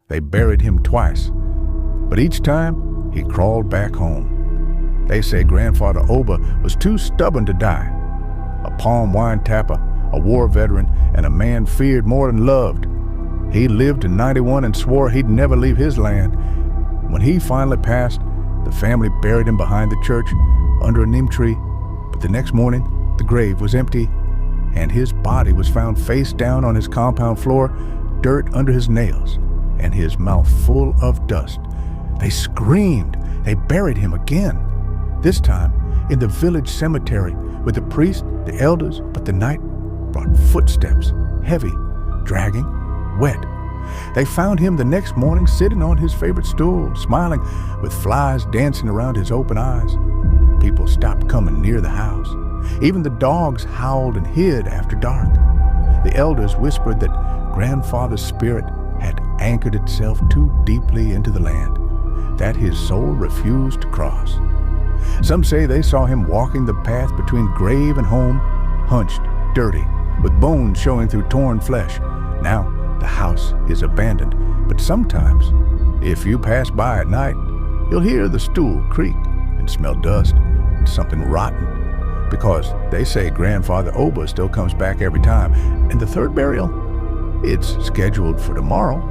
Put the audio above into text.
They buried him twice, but each time he crawled back home. They say Grandfather Oba was too stubborn to die. A palm wine tapper, a war veteran, and a man feared more than loved. He lived to 91 and swore he'd never leave his land. When he finally passed, the family buried him behind the church under a neem tree, but the next morning the grave was empty and his body was found face down on his compound floor, dirt under his nails, and his mouth full of dust. They screamed. They buried him again, this time in the village cemetery with the priest, the elders, but the night brought footsteps, heavy, dragging, wet. They found him the next morning sitting on his favorite stool, smiling with flies dancing around his open eyes. People stopped coming near the house. Even the dogs howled and hid after dark. The elders whispered that Grandfather's spirit had anchored itself too deeply into the land, that his soul refused to cross. Some say they saw him walking the path between grave and home, hunched, dirty, with bones showing through torn flesh. Now the house is abandoned, but sometimes, if you pass by at night, you'll hear the stool creak and smell dust and something rotten, because they say Grandfather Oba still comes back every time. And the third burial, it's scheduled for tomorrow.